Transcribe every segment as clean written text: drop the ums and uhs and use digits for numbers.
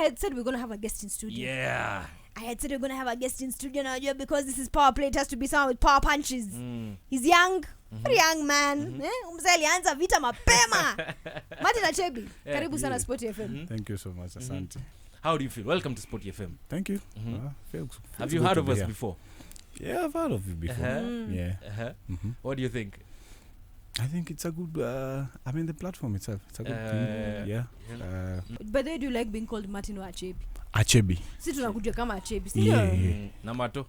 had said we're going to have a guest in studio. Yeah. I had said we're going to have a guest in studio now because this is power play. It has to be someone with power punches. He's young, very young man. Mzee alianza vita mapema. Martin Achebi, karibu sana Sport FM. Thank you so much, asante. How do you feel? Welcome to Sport FM. Thank you. Feels have you heard of us before? Yeah, I've heard of you before. Yeah. What do you think? I think it's a good, the platform itself. It's a good thing. Yeah. But they do like being called Martin or Achebi. Achebi. Si tunakujua kama Achebi. Yeah. Namato?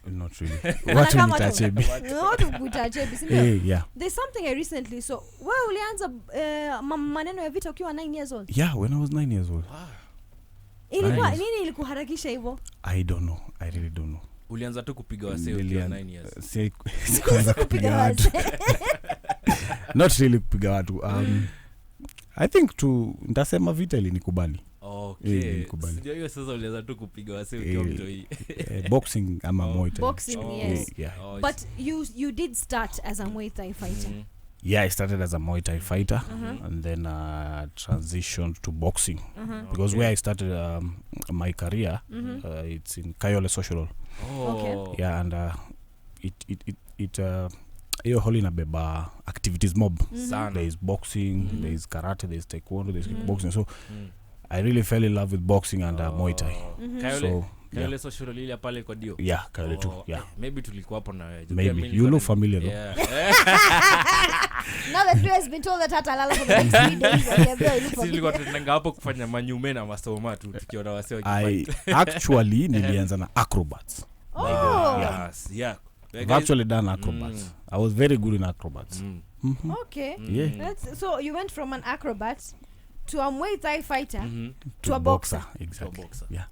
Not really. What will it Achebi? What will it Achebi? Yeah. There's something I recently saw. Wewe ulianza maneno ya vita ukiwa 9 years old? Yeah, when I was 9 years old. Ilikuwa nini ilikuharakisha hivyo? I don't know. I really don't know. Ulianza tu kupiga wasee ukiwa 9 years. Sikuanza kupiga watu. Not really kupiga watu. I think ndasema vita ilinikubali. Okay. Sio hiyo sasa ulianza tu kupiga wasee ukiwa mtoi. Boxing ama Muay Thai. Boxing, yes. Yeah. But you did start as a Muay Thai fighter. Yeah, I started as a Muay Thai fighter and then transitioned to boxing because where I started my career, it's in Kayole Social. Okay. Yeah, and it hiyo holi inabeba activities mob. There is boxing, there is karate, there is taekwondo, there is kickboxing. So I really fell in love with boxing and Muay Thai. So Kayole Social ile pale kwa dio. Yeah, Kayole too. Yeah. Maybe tulikuwa hapo na wewe. Maybe you look familiar though. Yeah. Now that you has been told that hatalala for the next 3 days. Tulikuwa tunanga hapo kufanya manyume na masoma tu tukiona wasee wakifight. Actually nilianza na acrobats. Yes. Yeah. I've actually done acrobats. I was very good in acrobats. Okay. Yeah. So you went from an acrobat to a Muay Thai fighter to a boxer. Exactly. To a boxer. Yeah.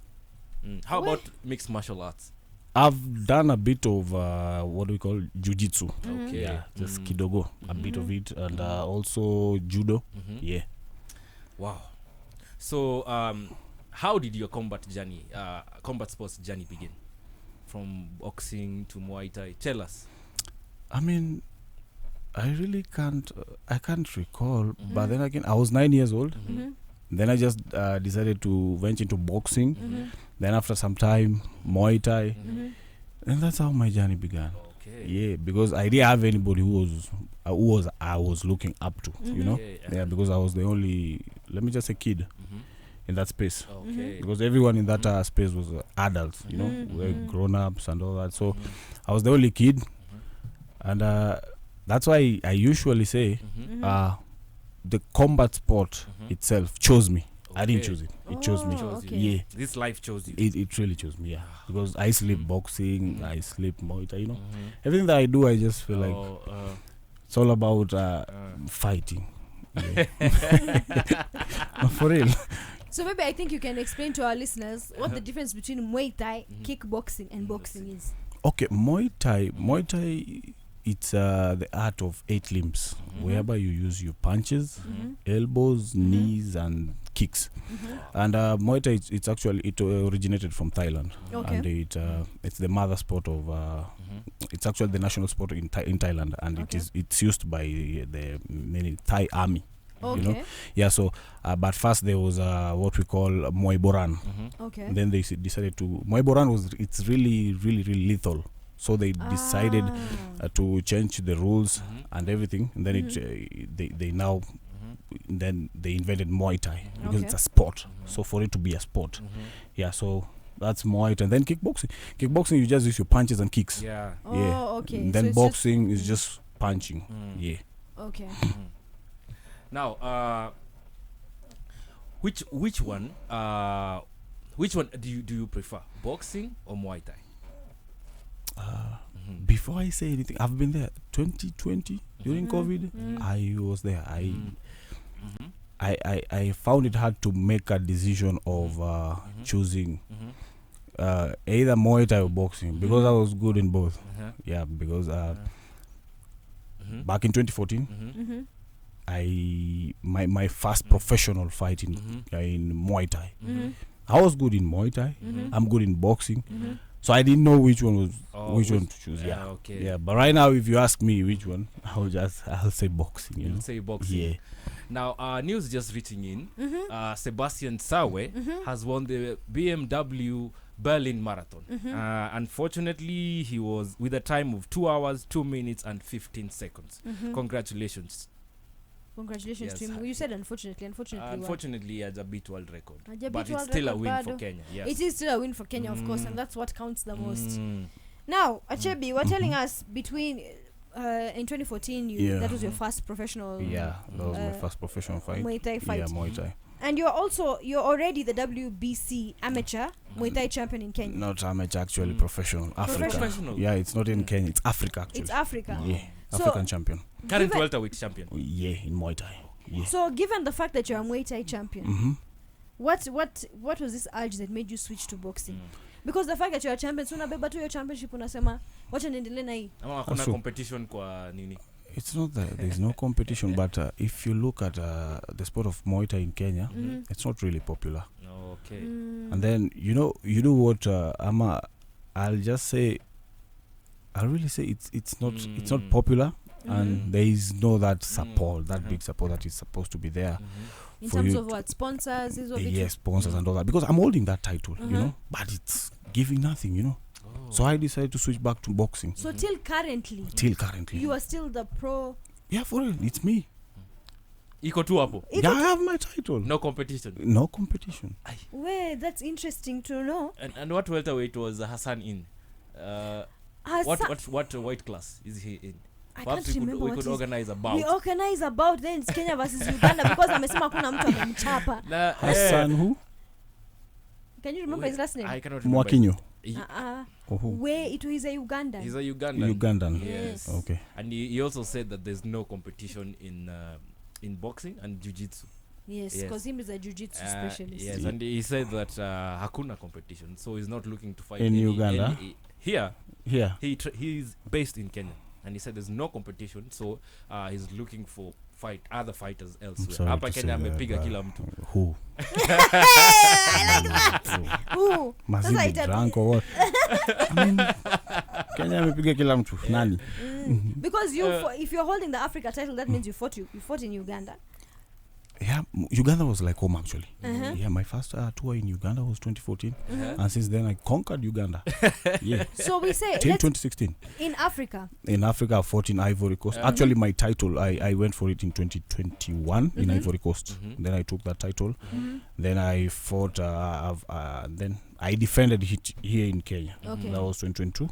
How about mixed martial arts? I've done a bit of what do we call jiu-jitsu. Okay. Yeah, just kidogo, a bit of it, and also judo. Yeah. Wow. So, how did your combat sports journey begin? From boxing to Muay Thai. Tell us. I mean, I really can't recall, but then again, I was 9 years old. Then I just decided to venture into boxing. Then after some time, Muay Thai. And that's how my journey began. Okay. Yeah, because I didn't have anybody who was I was looking up to, you know? Yeah, because I was the only, let me just say, kid in that space. Okay. Because everyone in that space was adults, you know? We're grown-ups and all that. So I was the only kid. And that's why I usually say the combat sport itself chose me. I didn't choose it. It chose me. Okay. Yeah. This life chose you. It really chose me, yeah. Because I sleep boxing, I sleep Muay Thai, you know. Everything that I do, I just feel like it's all about fighting. Yeah. For real. So maybe I think you can explain to our listeners what the difference between Muay Thai, kickboxing and boxing is. Okay, Muay Thai, it's the art of 8 limbs, whereby you use your punches, elbows, knees, and kicks. And Muay Thai, it originated from Thailand, and it's the mother sport of. It's actually the national sport in Thailand, and it's used by the many Thai army. Okay. You know, yeah. So, but first there was what we call Muay Boran. Okay. And then they decided to Muay Boran it's really lethal. So they decided to change the rules and everything, and then they now then they invented Muay Thai because it's a sport. So for it to be a sport, yeah. So that's Muay Thai. And then kickboxing. Kickboxing, you just use your punches and kicks. Yeah. Okay. And then so boxing is just punching. Yeah. Okay. Now, which one do you prefer, boxing or Muay Thai? Before I say anything, I've been there 2020 during COVID. I was there. I found it hard to make a decision of choosing either Muay Thai or boxing because I was good in both. Yeah, because back in 2014, my first professional fight in Muay Thai. I was good in Muay Thai. I'm good in boxing. So I didn't know which one was which one to choose. Yeah. Okay. Yeah, but right now if you ask me which one, I'll say boxing. You know? Say boxing. Yeah. Now, news just reaching in. Sebastian Sawe has won the BMW Berlin Marathon. Unfortunately, he was with a time of 2 hours, 2 minutes, and 15 seconds. Congratulations. Congratulations Yes. to him. You said unfortunately. Unfortunately, Unfortunately, he has a beat world record. Haja But beat it's world still a record win for bado. Kenya. Yes. It is still a win for Kenya, of course, and that's what counts the most. Mm. Now, Achebi, we're telling us between in 2014, Yeah. that was your first professional Yeah, that was my first professional fight. Muay Thai fight. Yeah, Muay Thai. And you're already the WBC amateur Muay Thai champion in Kenya. Not amateur, actually professional. Africa. Professional. Yeah, it's not in Kenya. It's Africa actually. It's Africa. Yeah, So- African champion. Current Given- welterweight champion. Yeah, in Muay Thai. Yeah. So, given the fact that you're a Muay Thai champion, what was this urge that made you switch to boxing? Because the fact that you're a champion, so unabeba tu your championship unasema wacha niendelee na hii. Ama kuna Also- competition kwa nini? It's not that there's no competition, but if you look at the sport of Muay Thai in Kenya, it's not really popular. Okay. And then you know what? I'll really say it's not popular, and there is no that support, that big support that is supposed to be there. In for terms you of what? Sponsors? Is what Yes, sponsors and all that, because I'm holding that title, you know, but it's giving nothing, you know. So I decided to switch back to boxing. So till currently, you are still the pro. Yeah, for real, it's me. Iko tu hapo. Yeah, I have my title. No competition. No competition. Wait, that's interesting to know. And what welterweight was Hassan in? What weight class is he in? I Perhaps can't remember we what could is- organize a bout. We organize about then it's Kenya versus Uganda because amesema kuna mtu amemchapa. Hassan who? Can you remember his last name? I cannot remember. Mwakinyo. Who? Where it is a Ugandan. He's a Ugandan. Ugandan. Yes. Okay. And he also said that there's no competition in boxing and jiu-jitsu. Yes, Yes. because him is a jiu-jitsu specialist. Yes, and he said that hakuna competition, so he's not looking to fight In Uganda? Here, Here. he's based in Kenya, and he said there's no competition, so he's looking for other fighters elsewhere. sorry Hapa to Kenya say that, amepiga but- kila mtu. Who? I like that. Ooh. Must Sasa he be drunk or what? I mean, Kenya amepiga kila mtu. Nani? Because if you're holding the Africa title, that means you fought in Uganda. Yeah, Uganda was like home actually. Yeah, my first tour in Uganda was 2014, and since then I conquered Uganda. Yeah, So we say till let's, 2016. in Africa. In Africa, I fought in Ivory Coast. Actually, my title, I went for it in 2021 in Ivory Coast. Then I took that title. Then I fought, then I defended it here in Kenya. Okay. That was 2022.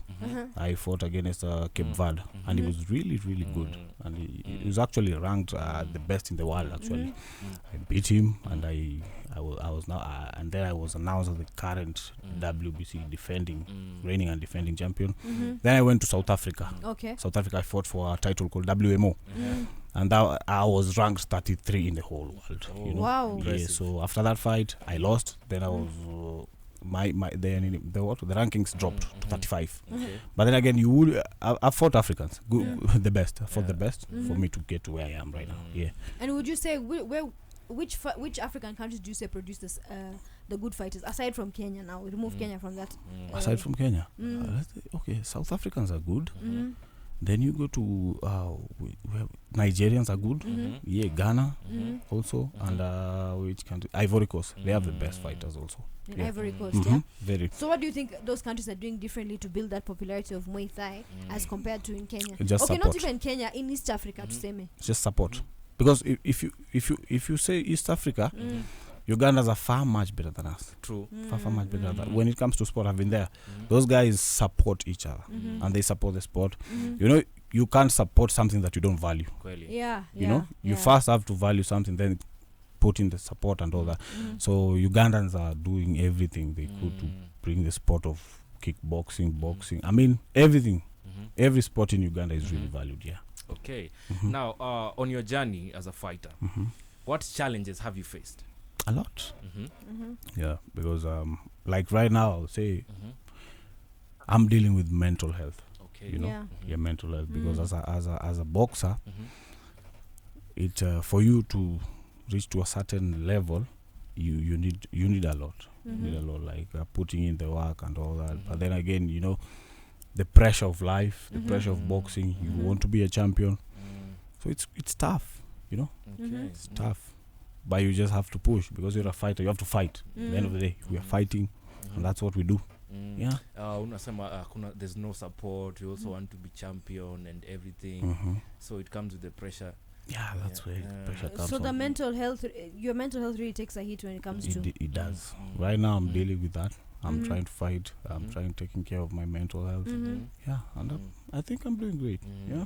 I fought against Cape Verde, and it was really, really good. And he was actually ranked the best in the world, actually. I beat him, and I was now, and then I was announced as the current WBC reigning and defending champion. Then I went to South Africa. Okay. South Africa, I fought for a title called WMO. And that I was ranked 33 in the whole world. You know? Wow. Yeah, Impressive. so after that fight, I lost. Then I was the rankings dropped to 35. But then again, I fought Africans, the best. I fought the best for me to get to where I am right now. Yeah. And would you say which African countries do you say produce this, the good fighters aside from Kenya? Now we remove Kenya from that. Aside from Kenya, okay, South Africans are good. Then you go to Nigerians are good. Yeah, Ghana also, and which country? Ivory Coast. They have the best fighters also. In Ivory Coast, yeah. Very. So what do you think those countries are doing differently to build that popularity of Muay Thai as compared to in Kenya? Just Okay, support. not even Kenya, in East Africa, tuseme. Just support, because if you say East Africa, Ugandans are far much better than us. True. Far much better than when it comes to sport. I've been there. Those guys support each other, and they support the sport. You know, you can't support something that you don't value. Kweli. Yeah. You know, you first have to value something, then put in the support and all that. So Ugandans are doing everything they could to bring the sport of kickboxing, boxing. I mean, everything. Every sport in Uganda is really valued. Yeah. Okay. Now, on your journey as a fighter, what challenges have you faced? A lot. Yeah, because like right now, I'll say I'm dealing with mental health. Okay. You know, Yeah. mental health, because as a boxer, it for you to reach to a certain level, you need a lot. You need a lot, like putting in the work and all that. But then again, you know, the pressure of life, the pressure of boxing. You want to be a champion, so it's tough. You know, it's tough. But you just have to push because you're a fighter. You have to fight. At the end of the day, we are fighting, and that's what we do. Yeah. Unasema there's no support. You also want to be champion and everything. So it comes with the pressure. Yeah, that's where the pressure comes So from. the mental health, your mental health really takes a hit when it comes to. It does. Right now, I'm dealing with that. I'm trying to fight. I'm trying to taking care of my mental health. Yeah, and I think I'm doing great. Yeah.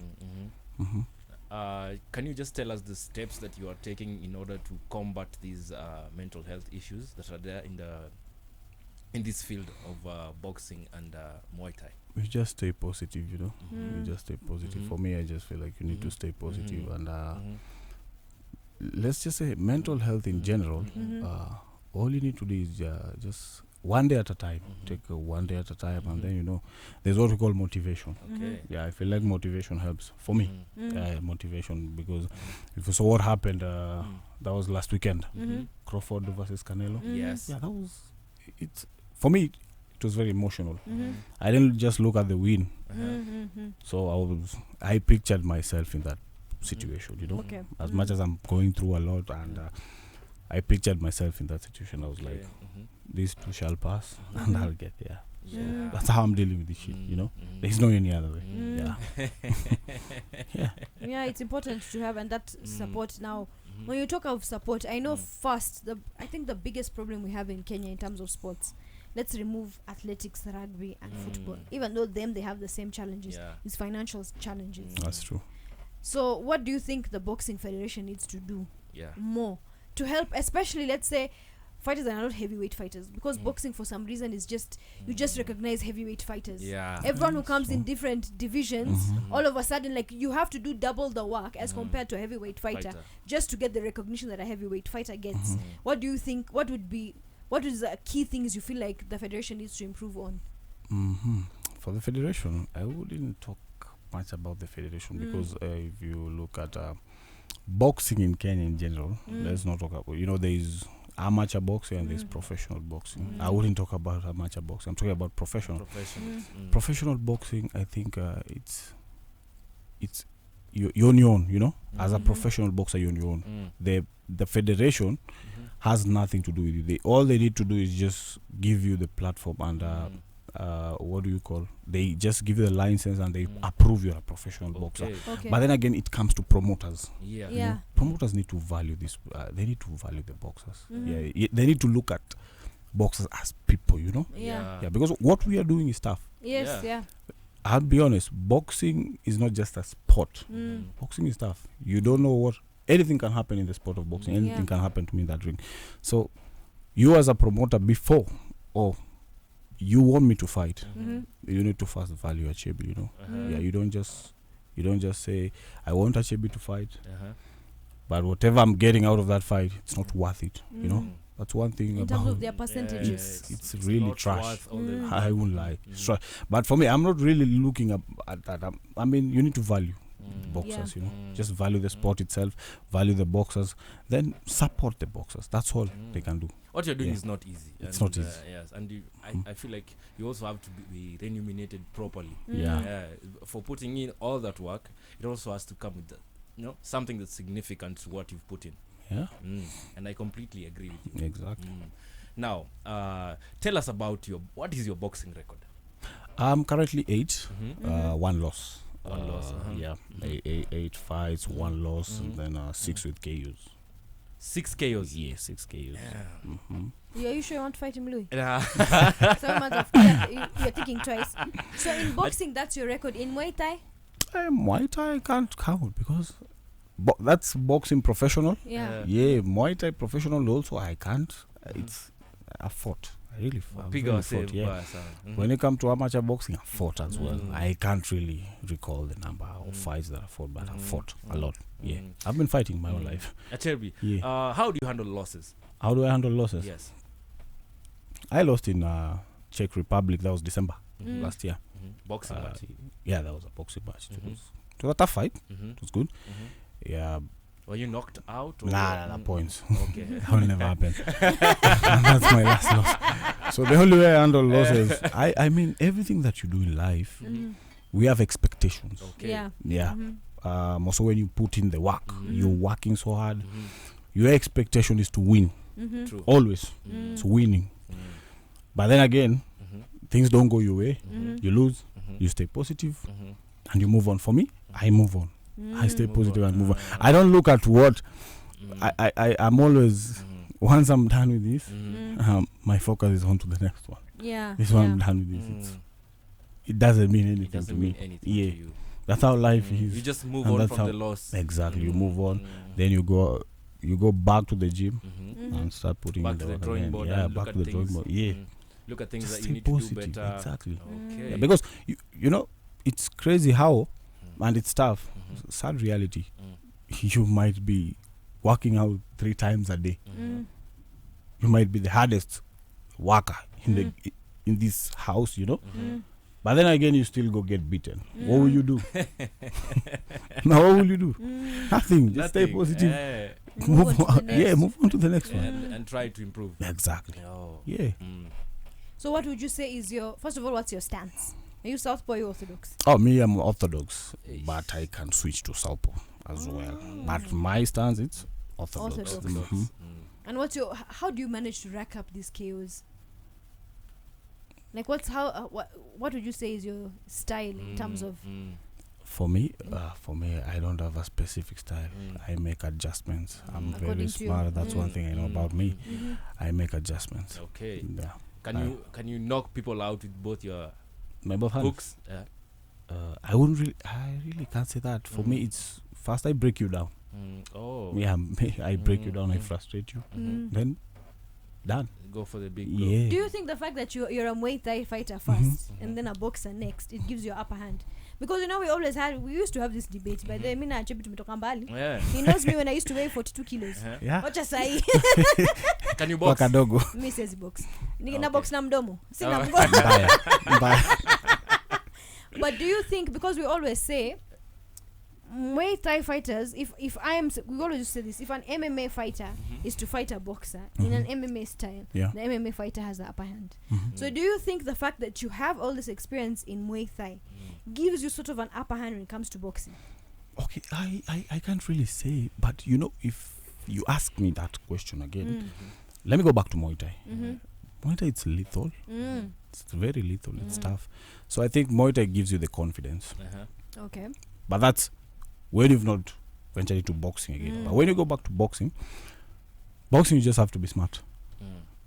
Can you just tell us the steps that you are taking in order to combat these mental health issues that are there in this field of boxing and Muay Thai? We just stay positive, you know. We just stay positive. For me, I just feel like you need to stay positive. And let's just say mental health in general, all you need to do is just one day at a time. Take one day at a time. And then, you know, there's what we call motivation. Yeah, I feel like motivation helps for me. Motivation, because if you saw what happened, that was last weekend. Crawford versus Canelo. Yes. Yeah, that was, it's, for me, it was very emotional. I didn't just look at the win. So I pictured myself in that situation, you know. As much as I'm going through a lot, and I pictured myself in that situation. I was like, these two shall pass, and I'll get there. So that's how I'm dealing with this shit, you know. There's no any other way. Yeah, it's important to have, and that support now. When you talk of support, I know first, I think the biggest problem we have in Kenya in terms of sports, let's remove athletics, rugby and football. Even though they have the same challenges, it's financial challenges. That's true. So what do you think the Boxing Federation needs to do more to help, especially, let's say, fighters are not heavyweight fighters, because boxing for some reason is just, you just recognize heavyweight fighters. Everyone who comes in different divisions, all of a sudden, like, you have to do double the work as compared to a heavyweight fighter just to get the recognition that a heavyweight fighter gets. What do you think, what is the key things you feel like the federation needs to improve on? For the federation, I wouldn't talk much about the federation, because if you look at boxing in Kenya in general, let's not talk about, you know, there is amateur boxing and there's professional boxing. I wouldn't talk about amateur boxing. I'm talking about professional. Professional boxing, I think it's you're on your own, you know. As a professional boxer, you're on your own. The federation has nothing to do with it. All they need to do is just give you the platform and what do you call? They just give you the license and they approve you're a professional boxer. But then again, it comes to promoters. You know, promoters need to value this. They need to value the boxers. They need to look at boxers as people. You know. Because what we are doing is tough. I'll be honest. Boxing is not just a sport. Boxing is tough. You don't know what. Anything can happen in the sport of boxing. Anything can happen to me in that ring. So, you as a promoter, before you want me to fight, you need to first value Achebi, you know. You don't just say I want Achebi to fight, but whatever I'm getting out of that fight, it's not worth it. You know, that's one thing in about terms of their percentages. It's really trash. I won't lie. It's trash. But for me, I'm not really looking at that. I mean, you need to value boxers, you know. Just value the sport itself, value the boxers, then support the boxers. That's all they can do. What you're doing is not easy. It's not easy. Yes, and I feel like you also have to be remunerated properly. For putting in all that work, it also has to come with something that's significant to what you've put in. And I completely agree with you. Exactly. Now, tell us about what is your boxing record? I'm currently 8, 1 loss. 1 loss. 8 fights, 1 loss, and then 6 with KOs. 6 KOs? Yeah, 6 KOs. Are you sure you want to fight him, Louis? So much of you're thinking twice. So in boxing, that's your record. In Muay Thai? Muay Thai I can't count because that's boxing professional. Muay Thai professional also I can't. It's a fought. I really fought. When it comes to amateur boxing, I fought as well. I can't really recall the number of fights that I fought, but I fought a lot. I've been fighting my whole life. Achebi, how do you handle losses? How do I handle losses? Yes. I lost in Czech Republic. That was December last year. Boxing match? Yeah, that was a boxing match. It was a tough fight. It was good. Were you knocked out? Or Nah, points. Okay. That will never happen. And that's my last loss. So the only way I handle losses, I mean, everything that you do in life, we have expectations. Okay. Yeah. Yeah. Also when you put in the work, you're working so hard. Your expectation is to win. True. Always. It's winning. But then again, things don't go your way. You lose. You stay positive, and you move on. For me, I move on. I stay positive and move on. I don't look at what I'm always. Once I'm done with this, my focus is on to the next one. Yeah. This one I'm done with this. It doesn't mean anything It doesn't to mean me. anything Yeah. to you. That's how life is. You just move And on that's from how- the loss. Exactly. You move on. Then you go back to the gym and start putting Back in to the the work drawing again. board Yeah, and back look to at the drawing things. board. Yeah. Look at things Just that stay you need to do positive. better. Exactly. Okay. Yeah, because you know it's crazy how, and it's tough. Sad reality. You might be working out 3 times a day. You might be the hardest worker in this house, you know. But then again, you still go get beaten. What will you do? Now, what will you do? Nothing. Just stay Nothing. positive. Yeah. Move on to the on. next. Yeah, move on to the next one. And try to improve. Exactly. Oh. Yeah. So what would you say is your, first of all, what's your stance? Are you Southpaw or you Orthodox? Oh, me, I'm Orthodox, Eish. but I can switch to Southpaw as well. But my stance, it's Orthodox. Orthodox. Mhm. And what's your, how do you manage to rack up these KOs? Like what would you say is your style in terms of? For me, I don't have a specific style. I make adjustments. I'm According very to you. smart. That's one thing I know about me. Mhm. I make adjustments. Okay. Yeah. Can you knock people out with both your My both hands. hooks? Yeah. I really can't say that. For me, it's first I break you down. Oh. Yeah, I break you down. I frustrate you. Then done. Go for the big Yeah. Do you think the fact that you're a Muaythai fighter 1st and then a boxer next, it gives you upper hand? Because we used to have this debate, but then mimi na Achebi tumetoka mbali. Yeah. He knows me when I used to weigh 42 kilos. Yeah. Wacha sahi. Can you box? Wakadogo. Mimi siwezi box. Na Okay. box na mdomo. Sina Oh. mkono. Mbaya. But do you think, because we always say Muay Thai fighters, we always say this, if an MMA fighter is to fight a boxer in an MMA style, Yeah. the MMA fighter has the upper hand. Mhm. So do you think the fact that you have all this experience in Muay Thai gives you sort of an upper hand when it comes to boxing? Okay, I can't really say, but if you ask me that question again, let me go back to Muay Thai. Muay Thai, it's lethal. It's very lethal. It's tough. So I think Muay Thai gives you the confidence. Okay. But that's when you've not ventured into boxing again. But when you go back to boxing you just have to be smart.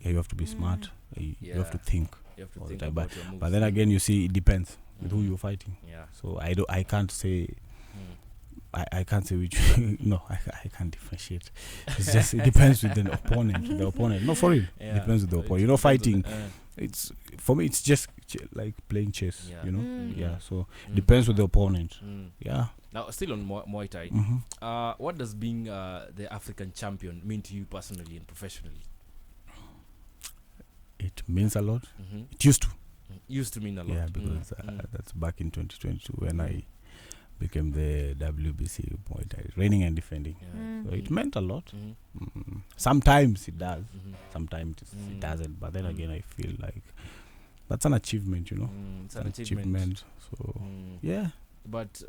Yeah, you have to be smart. You have to think. You have to all the think time. about your moves. But then again, you see, it depends with who you're fighting. Yeah. So I can't say. I can't say which. No, I can't differentiate. It's just, it depends with the opponent. No, for real. Yeah. It depends with the It opponent. depends Fighting. on the- It's for me. It's just like playing chess. Yeah. Yeah. So depends with the opponent. Yeah. Now, still on Muay Thai, what does being the African champion mean to you personally and professionally? It means a lot. It used to. Used to mean a lot. Yeah, because that's back in 2022 when I became the WBC Muay Thai reigning and defending. Yeah. So it meant a lot. Sometimes it does. Sometimes it doesn't. But then again, I feel like that's an achievement, It's an achievement. So yeah, But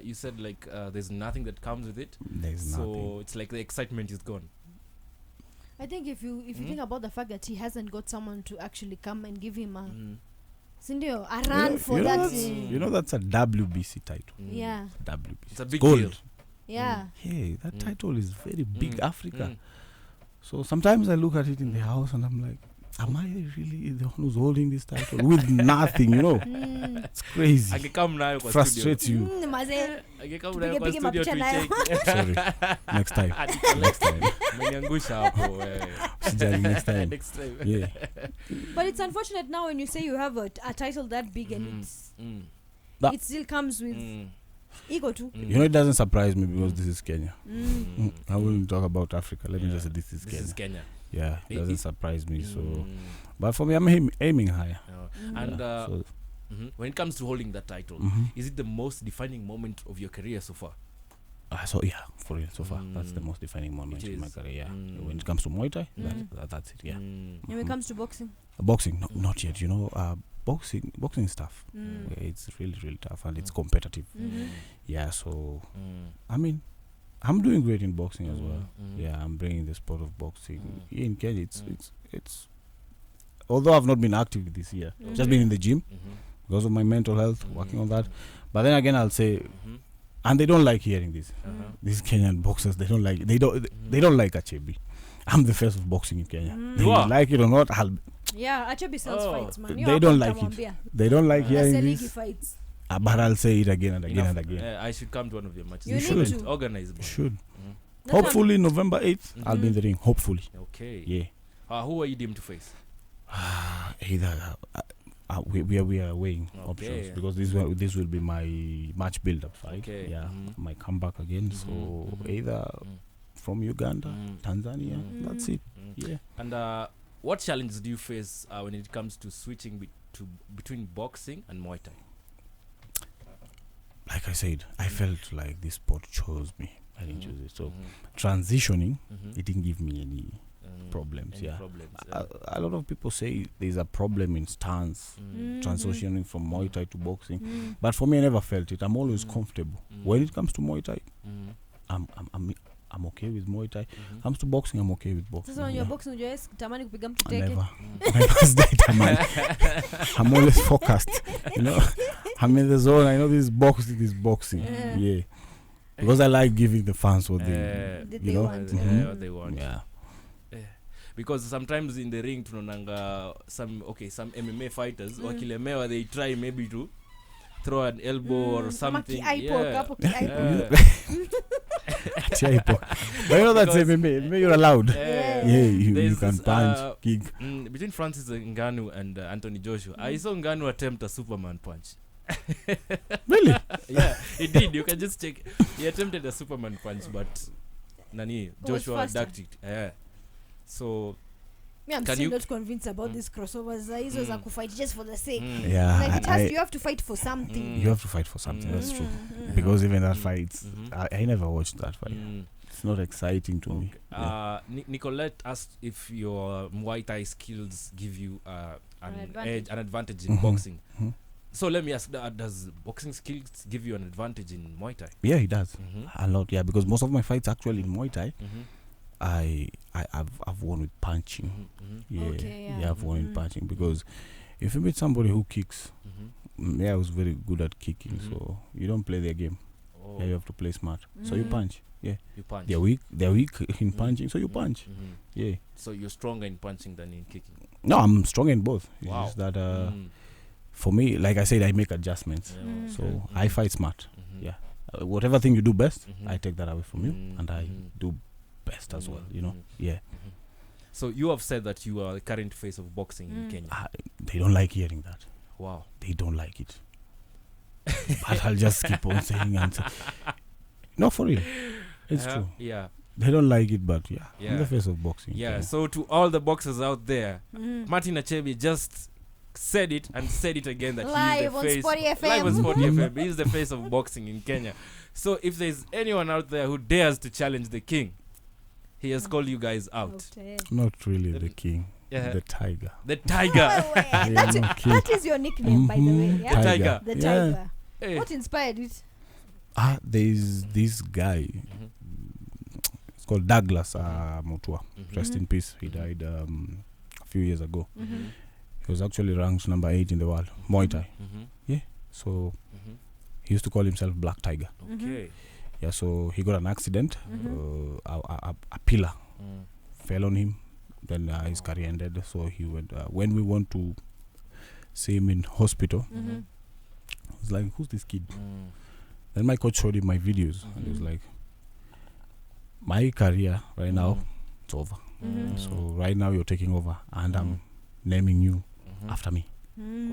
you said like there's nothing that comes with it. there's So nothing. it's like the excitement is gone. I think if you think about the fact that he hasn't got someone to actually come and give him a sindio, a run for you know that. that's a WBC title. Yeah. WBC. It's a big gold. deal. Yeah. Yeah, that title is very big, Africa. So sometimes I look at it in the house and I'm like, am I really the one who's holding this title with nothing? It's crazy. Angekam nayo kwa Frustrates you. Mazee. Angekam Tupige nayo kwa pige studio mapicha nayo. tuicheki. Sorry. Next time. Next time. Umeniangusha hapo wewe. Sijali, next time. Next time. Yeah. But it's unfortunate now when you say you have a title that big and That- it still comes with ego too. It doesn't surprise me because this is Kenya. I wouldn't talk about Africa. Let me just say this is This Kenya. is Kenya. Yeah, it It- doesn't surprise me. So, Mm. but for me, I'm aiming higher. And Yeah, so, when it comes to holding that title, is it the most defining moment of your career so far? So yeah, for real, so far that's the most defining moment in my career. Yeah. When it comes to Muay Thai, that's it. Yeah. And when it comes to boxing? Boxing, not yet. Boxing stuff. It's really, really tough, and it's competitive. Yeah. So, I mean, I'm doing great in boxing as well. Yeah, I'm bringing the sport of boxing here in Kenya. It's. Although I've not been active this year, just been in the gym because of my mental health, working on that. But then again, I'll say. And they don't like hearing this. These Kenyan boxers, they don't like. They don't like Achebi. I'm the face of boxing in Kenya. They like it or not. Yeah, Achebi sells fights, man. They don't like it. They don't like hearing this. Fights. But I'll say it again and again and again. I should come to one of your matches. You should organize. You should. Hopefully November 8th, I'll be in the ring. Hopefully. Okay. Yeah. Who are you deemed to face? Either. We are weighing options because this will be my match build-up fight. Okay. Yeah, my comeback again. So either from Uganda, Tanzania. That's it. Yeah. And what challenges do you face when it comes to switching between boxing and Muay Thai? Like I said, I felt like this sport chose me. I didn't choose it. So transitioning, it didn't give me any problems. A lot of people say there's a problem in stance, transitioning from Muay Thai to boxing, but for me, I never felt it. I'm always comfortable. When it comes to Muay Thai, I'm okay with Muay Thai. Comes to boxing, I'm okay with boxing. Sasa when you're boxing, you just tamani kupiga mtu teke. Never. I'm always focused. I'm in the zone. I know this is boxing. Yeah. Because I like giving the fans what they want. What they want. Yeah. Because sometimes in the ring tunaonanga some MMA fighters wakilemewa, they try maybe to throw an elbow or something. But that's MMA. You're allowed. You can punch, kick. Between Francis Ngannou and Anthony Joshua, I saw Ngannou attempt a Superman punch. Really? Yeah, he did. You can just check. He attempted a Superman punch, but Joshua ducked it. Yeah. So I'm still not convinced about these crossovers. Hizo za kufight just for the sake. Yeah. Like you have to fight for something. You have to fight for something. That's true. Because even that fight, I never watched that fight. It's not exciting to me. Nicolette asked if your Muay Thai skills give you an advantage in boxing. So let me ask, does boxing skills give you an advantage in Muay Thai? Yeah, it does. A lot, yeah, because most of my fights actually in Muay Thai, I've won with punching. I've won with punching, because if you meet somebody who kicks, I was very good at kicking, so you don't play their game. Yeah, you have to play smart. So you punch. Yeah, you punch. They're weak in punching, so you punch. Yeah. So you're stronger in punching than in kicking? No, I'm stronger in both. It's wow. just that for me, like I said, I make adjustments. So I fight smart. Yeah. Whatever thing you do best, I take that away from you, and I do best as well, Yeah. So you have said that you are the current face of boxing in Kenya. They don't like hearing that. Wow. They don't like it. But I'll just keep on saying and say, no, for real. It's true. Yeah. They don't like it, but I'm the face of boxing. Yeah. So to all the boxers out there, Martin Achebi just said it and said it again that he is the face. Live on Sport FM. He is the face of boxing in Kenya. So if there's anyone out there who dares to challenge the king, he has called you guys out. Not really the king. The tiger. The tiger. That is your nickname, by the way. Yeah? The tiger. The tiger. Hey. What inspired it? There's this guy. It's called Douglas Mutua. Rest in peace. He died a few years ago. He was actually ranked number 8 in the world, Muay Thai. Yeah. So he used to call himself Black Tiger. Okay. Yeah. So he got an accident. A pillar fell on him. Then his career ended. So he went. When we went to see him in hospital, I was like, "Who's this kid?" Then my coach showed him my videos, and he was like, "My career right now, it's over. So right now you're taking over, and I'm naming you after me,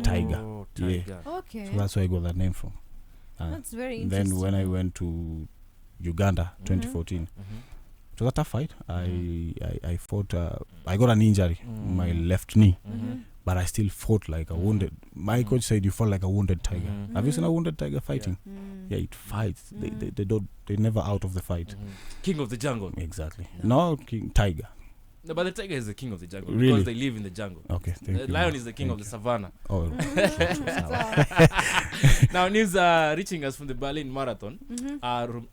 Tiger." Tiger. Yeah. Okay. So that's where I got that name from. That's very interesting. Then when I went to Uganda, 2014, it was a tough fight. I fought. I got an injury on my left knee, but I still fought like a wounded. My coach said you fought like a wounded tiger. Have you seen a wounded tiger fighting? Yeah, it fights. They're never out of the fight. King of the jungle. Exactly. No, King Tiger. No, but the tiger is the king of the jungle Really? because they live in the jungle. Okay, thank The you. lion is the king Thank of the you. savannah. Oh, Now, news reaching us from the Berlin Marathon.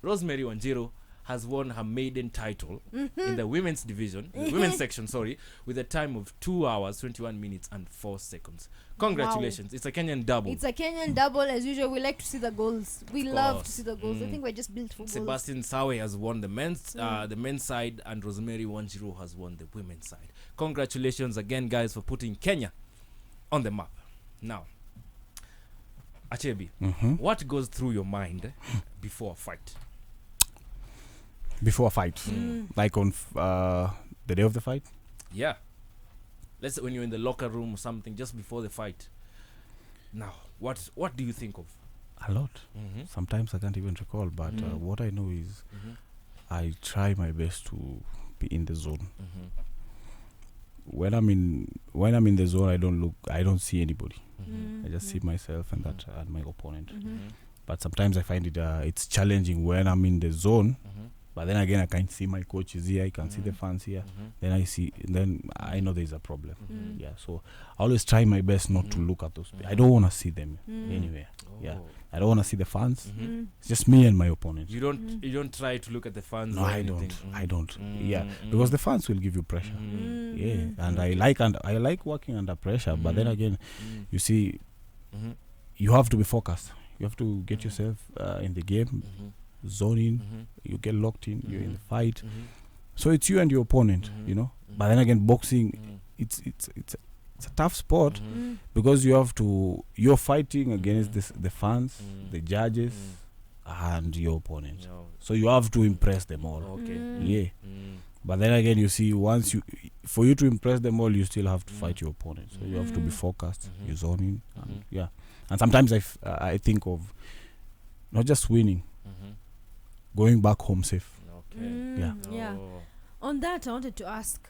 Rosemary Wanjiru has won her maiden title in the women's division, the women's section, sorry, with a time of 2 hours, 21 minutes and 4 seconds. Congratulations. It's a Kenyan double. It's a Kenyan double. As usual, we like to see the goals. We love to see the goals. I Mm. think we're just built for goals. Sebastian Sawe has won the men's side, and Rosemary Wanjiru has won the women's side. Congratulations again, guys, for putting Kenya on the map. Now, Achebi, what goes through your mind before a fight? before a fight, like on the day of the fight. Yeah. Let's say when you're in the locker room or something, just before the fight. Now, what do you think of? A lot. Sometimes I can't even recall, but what I know is I try my best to be in the zone. When I'm in the zone, I don't see anybody. I just see myself and that and my opponent. But sometimes I find it's challenging when I'm in the zone. But then again, I can see my coaches here. I can see the fans here. Then I know there's a problem. Yeah, so I always try my best not to look at those people. I don't want to see them anywhere. Yeah, I don't want to see the fans. It's just me and my opponent. You don't try to look at the fans. No, or I anything. don't. I don't. Yeah, because the fans will give you pressure. Yeah, and I like working under pressure. But then again, you see, you have to be focused. You have to get yourself in the game, zone in. You get locked in. You're in the fight. So it's you and your opponent, you know. But then again, boxing, it's a tough sport because you're fighting against the fans, the judges, and your opponent. So you have to impress them all. Okay. Yeah. But then again, you see, for you to impress them all, you still have to fight your opponent. So you have to be focused. You zone in. And yeah. And sometimes I think of not just winning, going back home safe. Okay. Yeah. On that, I wanted to ask,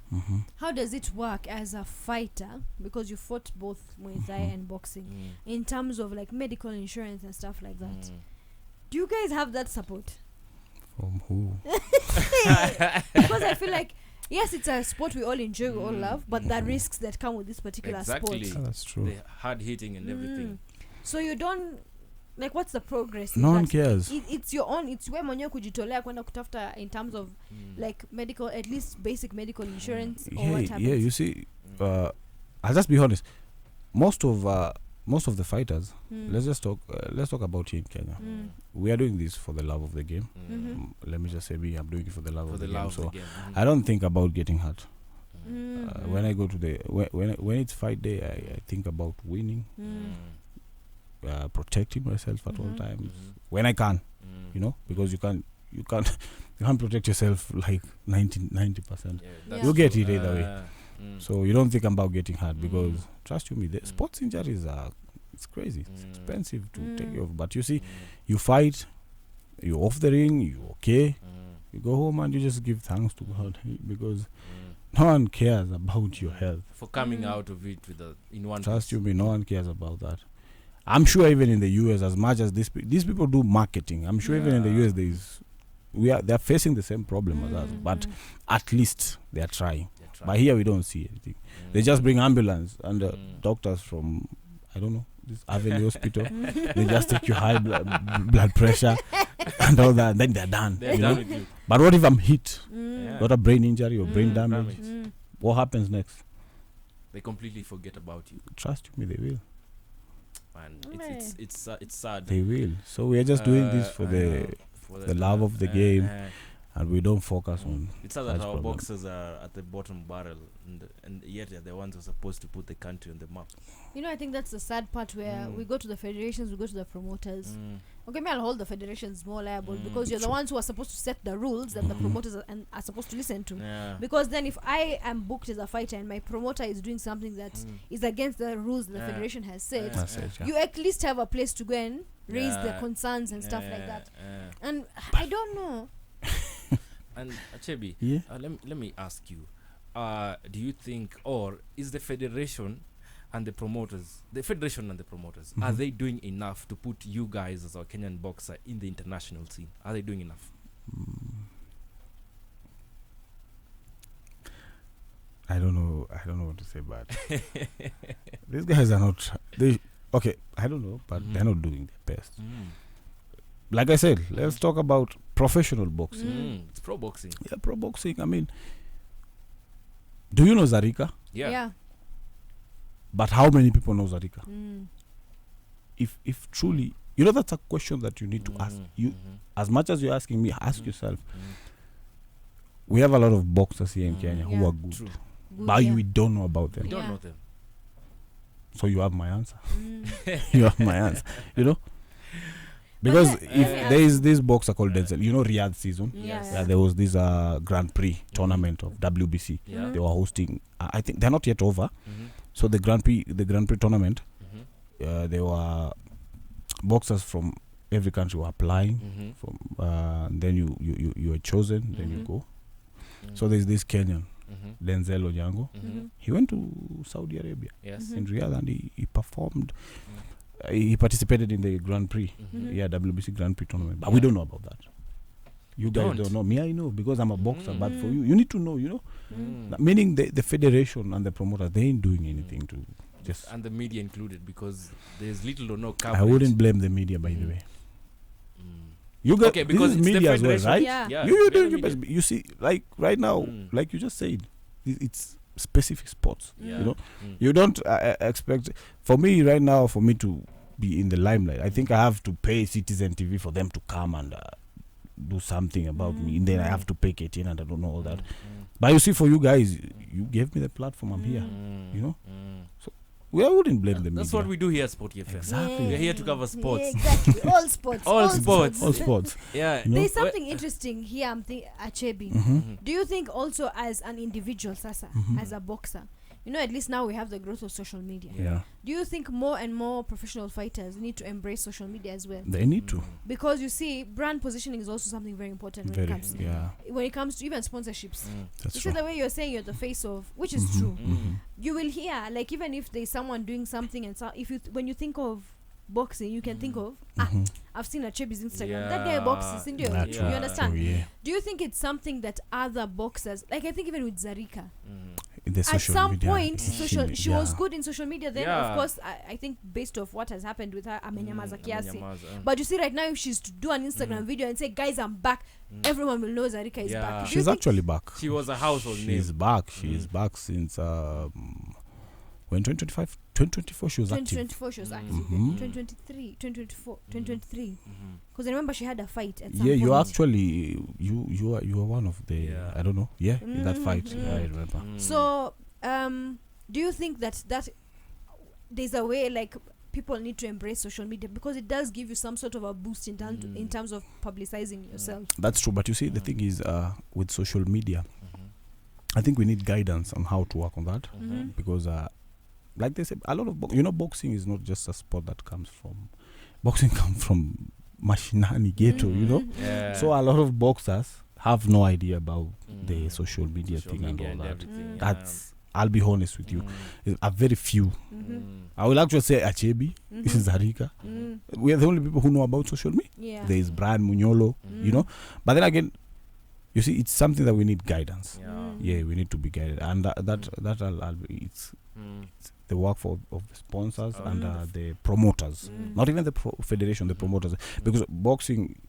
how does it work as a fighter? Because you fought both Muaythai and boxing, in terms of like medical insurance and stuff like that. Do you guys have that support? From who? Because I feel like, yes, it's a sport we all enjoy, we all love, but the risks that come with this particular Exactly. sport. That's true. The hard hitting and everything. So you don't, like, what's the progress? No in one that? cares. It's your own, it's where mwenyewe kujitolea kwenda kutafuta in terms of like medical, at least basic medical insurance, or what happens? Yeah, you see, I'll just be honest. Most of the fighters, let's talk about here in Kenya. We are doing this for the love of the game. Let me just say, I'm doing it for the love of the game. So I don't think about getting hurt. When I go to when it's fight day, I think about winning, protecting myself at all times when I can, you know, because you can't protect yourself like 90%. You get it either way. So you don't think about getting hurt because trust you me, the sports injuries it's crazy. It's expensive to take off. But you see, you fight, you're off the ring, you're okay. You go home and you just give thanks to God because no one cares about your health. For coming out of it in one. Trust you me, no one cares about that. I'm sure even in the US, as much as these people do marketing, I'm sure even in the US they're facing the same problem as us, but at least they're trying. But here we don't see anything. They just bring ambulance and doctors from, I don't know, this Avenue Hospital. They just take your high blood pressure and all that, and then they're done. They're done with you. But what if I'm hit? Yeah. Got a brain injury or brain damage? What happens next? They completely forget about you. Trust me, they will. And it's sad. They will. So we are just doing this for the love of the game, and we don't focus on. It's sad that our boxers are at the bottom barrel, and yet they're the ones who are supposed to put the country on the map. You know, I think that's the sad part where we go to the federations, we go to the promoters. Okay, I'll hold the federations more liable because you're the ones who are supposed to set the rules that the promoters are supposed to listen to. Yeah. Because then if I am booked as a fighter and my promoter is doing something that is against the rules the federation has set, you at least have a place to go and raise the concerns and stuff like that. And I don't know. And Achebi, Yeah. let me ask you, do you think, or is the federation and the promoters, the federation and the promoters, are they doing enough to put you guys as our Kenyan boxer in the international scene? Are they doing enough? I don't know what to say, but these guys are not. I don't know, but they're not doing their best. Like I said, let's talk about professional boxing. It's pro boxing. Yeah, pro boxing. I mean, do you know Zarika? Yeah. But how many people know Zarika? If truly, that's a question that you need to ask. You, as much as you're asking me, ask yourself. We have a lot of boxers here in Kenya who are good. True. But we don't know about them. We don't know them. So you have my answer. You have my answer. Because if there is this boxer called Denzel, Riyadh season. There was this Grand Prix tournament of WBC. They were hosting. I think they're not yet over. So the Grand Prix tournament, there were boxers from every country were applying. From then you are chosen. Then you go. So there's this Kenyan, Denzel Onyango. He went to Saudi Arabia in Riyadh, and he performed. He participated in the Grand Prix, WBC Grand Prix tournament. But we don't know about that. You guys don't know. Me, I know, because I'm a boxer. But for you need to know, Meaning the federation and the promoter, they ain't doing anything to just... And the media included, because there's little or no coverage. I wouldn't blame the media, by the way. You got, because it's media as well, right? Yeah. You're doing your best. You see, like right now, like you just said, it's specific sports. You don't expect. For me right now, for me to be in the limelight, I think I have to pay Citizen TV for them to come and do something about me, and then I have to pay KTN, and I don't know all that. But you see, for you guys, you gave me the platform. I'm here. So I wouldn't blame the media. That's what we do here at Sport FM. Exactly. We're here to cover sports. Yeah, exactly. All sports. All sports. Yeah. There's something interesting here. I'm thinking, Achebi. Do you think also as an individual, Sasa, as a boxer, at least now we have the growth of social media. Yeah. Do you think more and more professional fighters need to embrace social media as well? They need to. Because you see, brand positioning is also something very important when it comes to even sponsorships. That's you true. see the way you're saying you're the face of, which is true. You will hear, like, even if there's someone doing something, and when you think of boxing, you can think of I've seen Achebi's Instagram. That guy boxes, you understand? Do you think it's something that other boxers, like I think even with Zarika, at some point she was good in social media then, of course I think based off what has happened with her, amenyamaza kiasi. But you see right now, if she's to do an Instagram video and say, guys, I'm back, everyone will know Zarika is back. She's actually back. She was a household name. She's back. She is back since when 2024 she was active. 2024 she was active. 2023, 2024, 2023. Because I remember she had a fight at some point. You actually you are one of the I don't know. In that fight. I remember. So do you think that there's a way, like, people need to embrace social media, because it does give you some sort of a boost in terms of publicizing yourself? That's true, but you see, the thing is, with social media, I think we need guidance on how to work on that, because like they say, a lot of boxing is not just a sport that comes from mashinani ghetto, so a lot of boxers have no idea about the social media thing and all that. That's I'll be honest with you, a very few. I will actually say Achebi, Zarika. We are the only people who know about social media. There is Brian Munyolo, but then again, you see, it's something that we need guidance. We need to be guided, and it's the work of the sponsors and the promoters, not even the federation, the promoters, because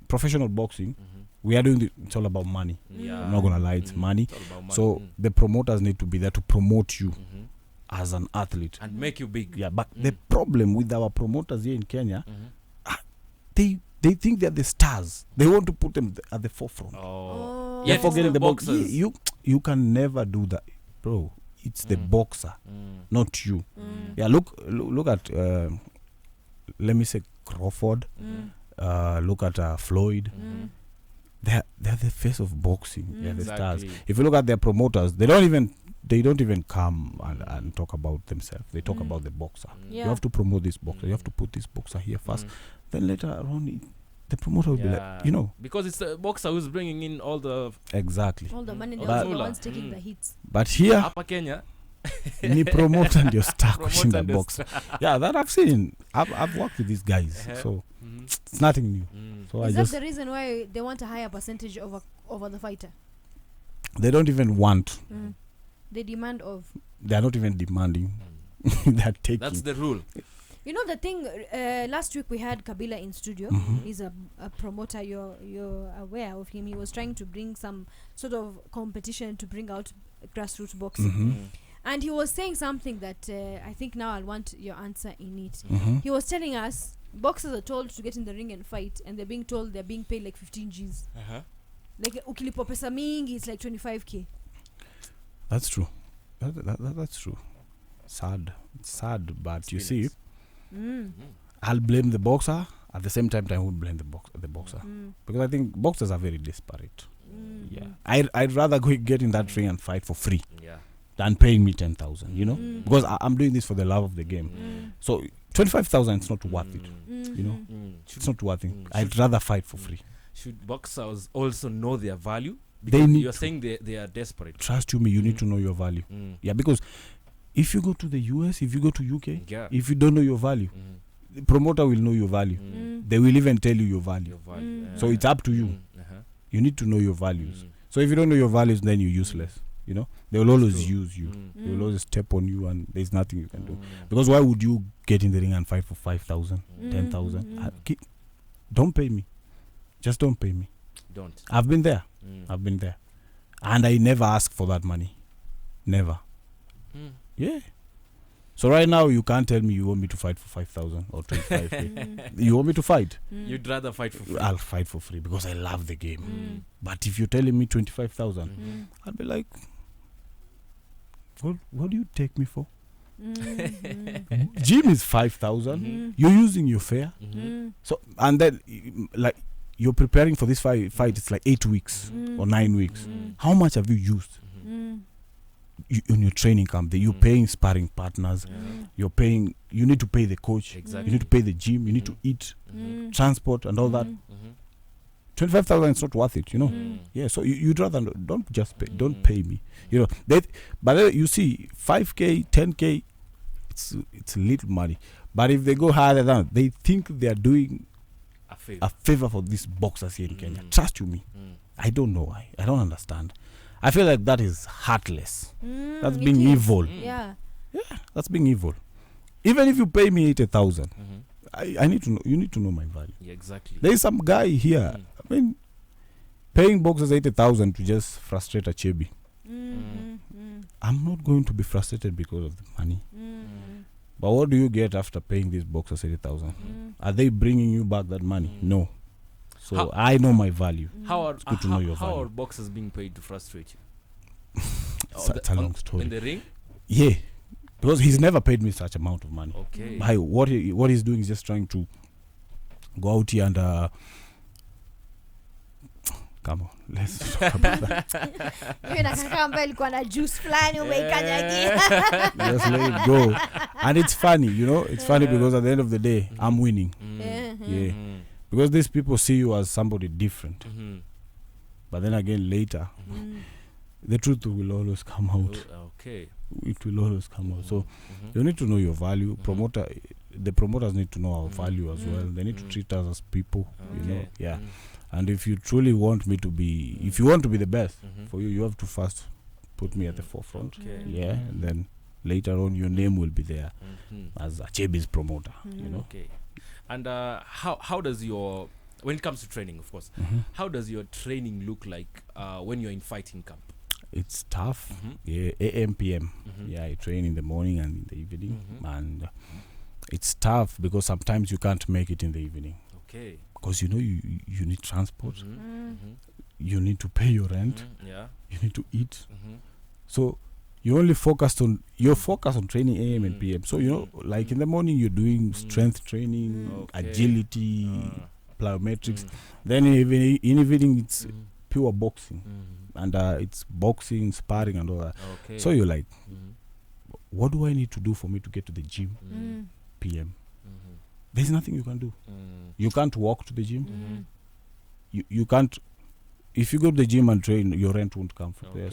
professional boxing, we are doing it's all about money. I'm not gonna lie, it's money. So the promoters need to be there to promote you as an athlete and make you big. But the problem with our promoters here in Kenya, they think they're the stars. They want to put them at the forefront. They're forgetting the boxers. You can never do that, bro. It's the boxer, not you. Look at let me say Crawford. Look at Floyd. They're the face of boxing. They're the stars. If you look at their promoters, they don't even come and talk about themselves. They talk about the boxer. You have to promote this boxer. You have to put this boxer here first. Then later on, the promoter will be like, because it's the boxer who's bringing in all the exactly all the money, and the ones taking the hits. But here, Upper Kenya, Ni promoter ndio star Promoter kushinda ndio boxer. Yeah, that I've seen. I've worked with these guys, so it's nothing new. So Is I that just the reason why they want a higher percentage over the fighter? they don't even want. They demand of. They are not even demanding. They're taking. That's the rule. You know the thing. Last week we had Kabila in studio. He's a promoter. You're aware of him. He was trying to bring some sort of competition to bring out grassroots boxing. And he was saying something that I think now I'll want your answer in it. He was telling us boxers are told to get in the ring and fight, and they're being told they're being paid like 15 Gs. Like ukilipo pesa mingi, it's like 25k. That's true. That's true. Sad. It's sad, but you see, I'll blame the boxer. At the same time, I would blame the boxer because I think boxers are very desperate. Yeah, I'd rather go get in that ring and fight for free. Yeah. Than paying me 10,000, you know, because I'm doing this for the love of the game. So 25,000 is not worth it, you know. It's not worth it. I'd rather fight for free. Should boxers also know their value? They Because need you're to. saying they are desperate. Trust you me, you need to know your value. Yeah, because if you go to the US, if you go to UK, Yeah. if you don't know your value, the promoter will know your value. They will even tell you your value. Your value. So it's up to you. You need to know your values. So if you don't know your values, then you're useless. You know, they will always use you. They will always step on you, and there's nothing you can do. Because why would you get in the ring and fight for 5,000, 10,000? Don't pay me. Just don't pay me. Don't. I've been there. I've been there, and I never ask for that money. Never. Yeah. So right now you can't tell me you want me to fight for 5,000 or 25k. You want me to fight? You'd rather fight for free. I'll fight for free because I love the game. But if you're telling me 25,000, I'll be like, what do you take me for? Gym is 5,000. You're using your fare. So and then like you're preparing for this fight. It's like 8 weeks or 9 weeks. How much have you used? In your training camp, you're paying sparring partners, you're paying, you need to pay the coach, Exactly. you need to pay the gym, you need to eat, transport and all that. 25,000 is not worth it, you know. Yeah, so you'd rather don't just pay, don't pay me, you know. But you see, 5k, 10k, it's little money. But if they go higher than that, they think they are doing a favor for these boxers here in Kenya. Trust you me, I don't know why. I don't understand. I feel like that is heartless. That's being evil. Yeah, that's being evil. Even if you pay me 80,000, I need to know. You need to know my value. Yeah, exactly. There is some guy here. I mean, paying boxers 80,000 to just frustrate Achebi. I'm not going to be frustrated because of the money. But what do you get after paying these boxers 80,000? Are they bringing you back that money? No. So I know my value. It's good to know your how value. are boxers being paid to frustrate you? It's a long story. In the ring? Yeah, because he's never paid me such amount of money. Okay. By what he's doing is just trying to go out here and come on, let's talk about that. Yeye nakaa ambaye alikuwa na juice fulani umeikanyagia. Just let it go. And it's funny, you know. It's funny because at the end of the day, I'm winning. Yeah. Because these people see you as somebody different. But then again, later, the truth will always come out. Okay. It will always come out. So you need to know your value. The promoters need to know our value as well. They need to treat us as people, you know. Yeah. And if you truly want me to be, if you want to be the best for you, you have to first put me at the forefront. Yeah. And then later on, your name will be there as Achebi's promoter, you know. Okay. And how does your, when it comes to training, of course, how does your training look like when you're in fighting camp? It's tough. Yeah, AM, PM. Yeah, I train in the morning and in the evening. And it's tough because sometimes you can't make it in the evening. Okay. Because, you know, you need transport. You need to pay your rent. Yeah. You need to eat. So you're only focused on training AM and PM. So, you know, like in the morning you're doing strength training, agility, plyometrics. Then in evening it's pure boxing. And it's boxing, sparring and all that. Okay. So you're like, what do I need to do for me to get to the gym? PM. There's nothing you can do. You can't walk to the gym. You can't. If you go to the gym and train, your rent won't come from there.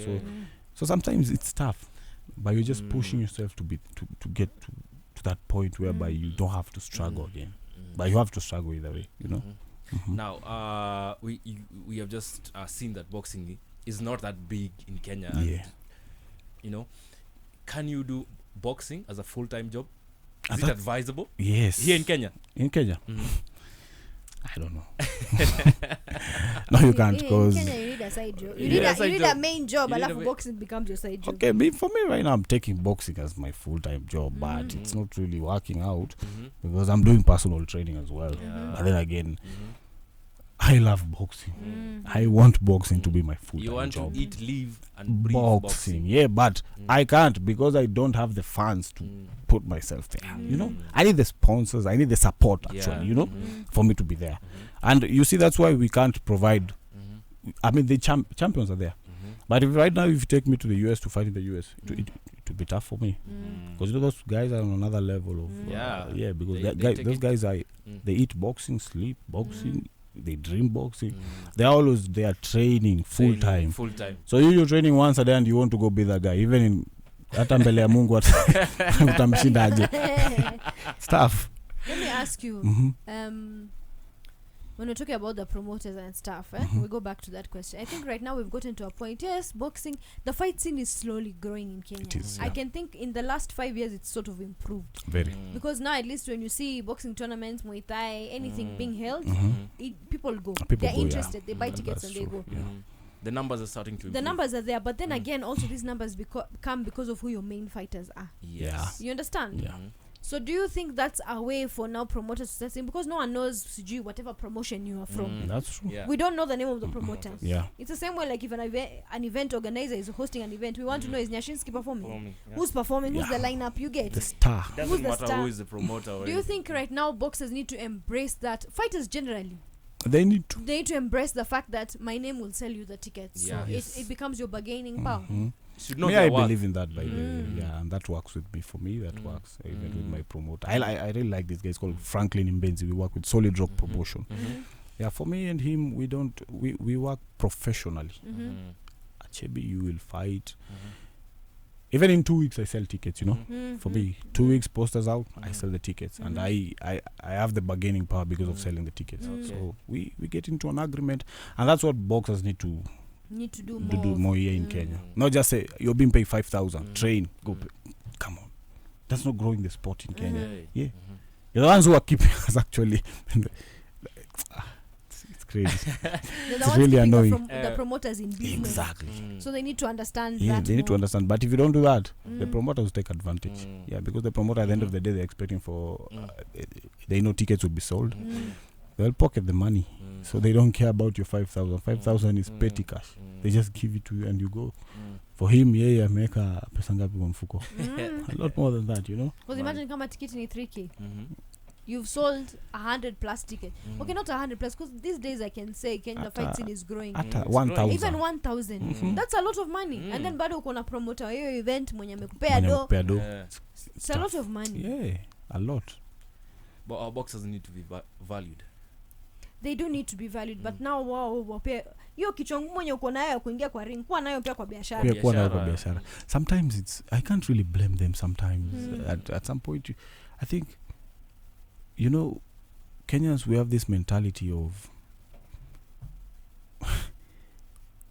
So sometimes it's tough. but you're just pushing yourself to get to that point whereby you don't have to struggle again. But you have to struggle either way, you know. Now, we have just seen that boxing is not that big in Kenya. And, you know, can you do boxing as a full-time job? Is it advisable? Yes. Here in Kenya? In Kenya? I don't know. No, you can't, because in Kenya you need a side job. You need a main job, alafu boxing becomes your side job. Okay, for me right now, I'm taking boxing as my full-time job, but it's not really working out because I'm doing personal training as well. But then again, I love boxing. I want boxing to be my full-time job. You want to eat, live, and breathe boxing. Yeah, but I can't because I don't have the funds to put myself there. You know, I need the sponsors, I need the support actually, you know, for me to be there. And you see, that's why we can't provide. I mean, the champions are there. But if right now, if you take me to the US to fight in the US, it would be tough for me. Because you know, those guys are on another level of because those guys they eat boxing, sleep boxing, they dream boxing. They're always training full time. So you're training once a day and you want to go be that guy, even in hata mbele ya Mungu utamshindaje. Stuff. Let me ask you, when we're talking about the promoters and stuff, we go back to that question. I think right now we've gotten to a point, yes, boxing, the fight scene is slowly growing in Kenya. It is, I can think in the last 5 years it's sort of improved. Very. Because now at least when you see boxing tournaments, Muaythai, anything being held, people go. They're interested. They buy tickets and they go. The numbers are starting to improve. The numbers are there, but then again, also these numbers come because of who your main fighters are. Yes. You understand? Yeah. So do you think that's a way for now promoters to start saying, because no one knows whatever promotion you are from? That's true. Yeah. We don't know the name of the promoter. Yeah. It's the same way like if an event organizer is hosting an event, we want to know, is Nyashinsky performing? Who's performing? Who's the lineup? You get the star. Doesn't who's the matter star? who is the promoter. Do you think right now boxers need to embrace that? Fighters generally, They need to embrace the fact that my name will sell you the tickets. Yeah. So it becomes your bargaining power. Should know me, their I worth. believe in that, by the way. Yeah, and that works with me. For me, that works even with my promoter. I really like this guy. It's called Franklin Imbenzi. We work with Solid Rock Promotion. Yeah, for me and him, we work professionally. Achebi, you will fight. Even in 2 weeks, I sell tickets. You know, for me, 2 weeks posters out, I sell the tickets, and I have the bargaining power because of selling the tickets. So we get into an agreement, and that's what boxers need to do more here in Kenya. Not just say you're being paid 5,000, train, go. Come on, that's not growing the sport in Kenya. Yeah, you're the ones who are keeping us actually. It's crazy. It's really annoying. The promoters in business. Exactly. So they need to understand Yeah, that. they need to understand. But if you don't do that, the promoters take advantage. Yeah, because the promoter at the end of the day, they're expecting for they know tickets will be sold. They'll pocket the money. So they don't care about your 5,000. 5,000 is petty cash. They just give it to you and you go. For him, ameweka pesa ngapi kwa mfuko? A lot more than that, you know. Because imagine kama ticket ni 3K. You've sold 100 plus tickets. Okay, not 100 plus, because these days I can say Kenya fight scene is growing. At 1,000. Even 1,000. That's a lot of money. And then bado uko na promoter hiyo event mwenye amekupea do. It's a lot of money. Yeah, a lot. But our boxers need to be valued. They do need to be valued, but now wape hiyo kichongo mwenye uko nayo kuingia kwa ring, kuwa nayo pia kwa biashara. Pia kuwa nayo kwa biashara. Sometimes I can't really blame them sometimes. At some point I think, you know, Kenyans, we have this mentality of